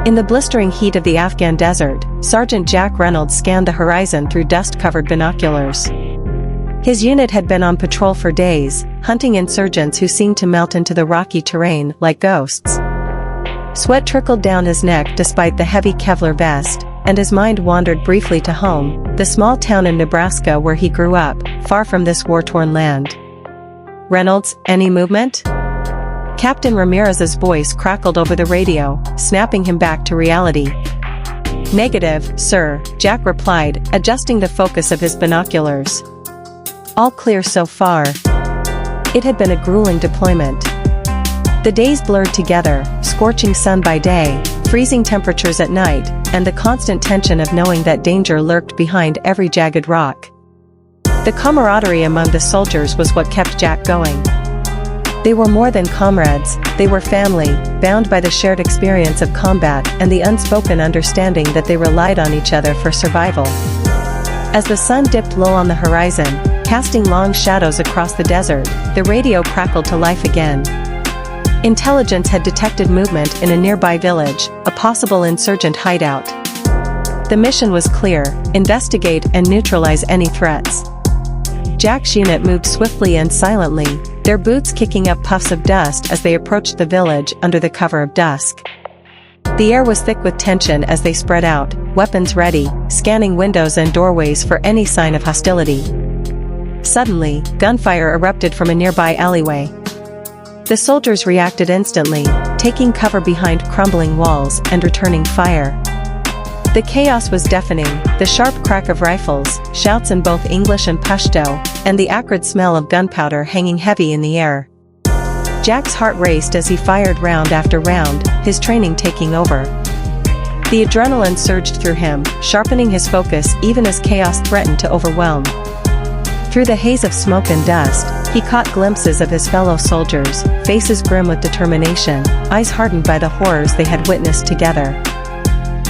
In the blistering heat of the Afghan desert, Sergeant Jack Reynolds scanned the horizon through dust-covered binoculars. His unit had been on patrol for days, hunting insurgents who seemed to melt into the rocky terrain like ghosts. Sweat trickled down his neck despite the heavy Kevlar vest, and his mind wandered briefly to home, the small town in Nebraska where he grew up, far from this war-torn land. "Reynolds, any movement?" Captain Ramirez's voice crackled over the radio, snapping him back to reality. "Negative, sir," Jack replied, adjusting the focus of his binoculars. "All clear so far." It had been a grueling deployment. The days blurred together, scorching sun by day, freezing temperatures at night, and the constant tension of knowing that danger lurked behind every jagged rock. The camaraderie among the soldiers was what kept Jack going. They were more than comrades, they were family, bound by the shared experience of combat and the unspoken understanding that they relied on each other for survival. As the sun dipped low on the horizon, casting long shadows across the desert, the radio crackled to life again. Intelligence had detected movement in a nearby village, a possible insurgent hideout. The mission was clear: investigate and neutralize any threats. Jack's unit moved swiftly and silently, their boots kicking up puffs of dust as they approached the village under the cover of dusk. The air was thick with tension as they spread out, weapons ready, scanning windows and doorways for any sign of hostility. Suddenly, gunfire erupted from a nearby alleyway. The soldiers reacted instantly, taking cover behind crumbling walls and returning fire. The chaos was deafening, the sharp crack of rifles, shouts in both English and Pashto, and the acrid smell of gunpowder hanging heavy in the air. Jack's heart raced as he fired round after round, his training taking over. The adrenaline surged through him, sharpening his focus even as chaos threatened to overwhelm. Through the haze of smoke and dust, he caught glimpses of his fellow soldiers, faces grim with determination, eyes hardened by the horrors they had witnessed together.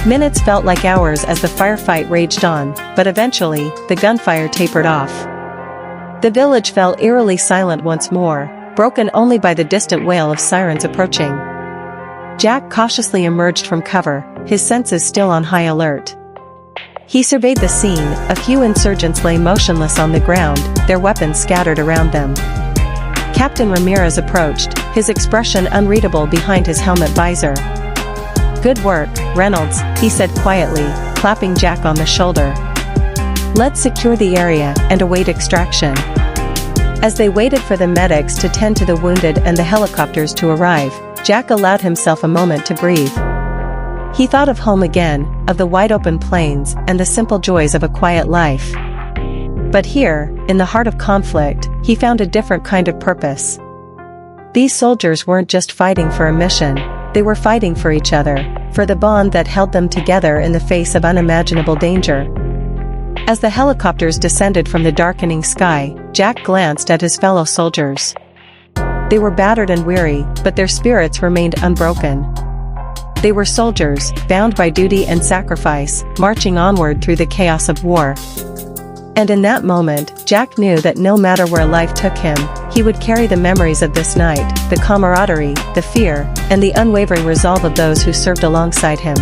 Minutes felt like hours as the firefight raged on, but eventually, the gunfire tapered off. The village fell eerily silent once more, broken only by the distant wail of sirens approaching. Jack cautiously emerged from cover, his senses still on high alert. He surveyed the scene. A few insurgents lay motionless on the ground, their weapons scattered around them. Captain Ramirez approached, his expression unreadable behind his helmet visor. "Good work, Reynolds," he said quietly, clapping Jack on the shoulder. "Let's secure the area and await extraction." As they waited for the medics to tend to the wounded and the helicopters to arrive, Jack allowed himself a moment to breathe. He thought of home again, of the wide-open plains and the simple joys of a quiet life. But here, in the heart of conflict, he found a different kind of purpose. These soldiers weren't just fighting for a mission, they were fighting for each other, for the bond that held them together in the face of unimaginable danger. As the helicopters descended from the darkening sky, Jack glanced at his fellow soldiers. They were battered and weary, but their spirits remained unbroken. They were soldiers, bound by duty and sacrifice, marching onward through the chaos of war. And in that moment, Jack knew that no matter where life took him, he would carry the memories of this night, the camaraderie, the fear, and the unwavering resolve of those who served alongside him.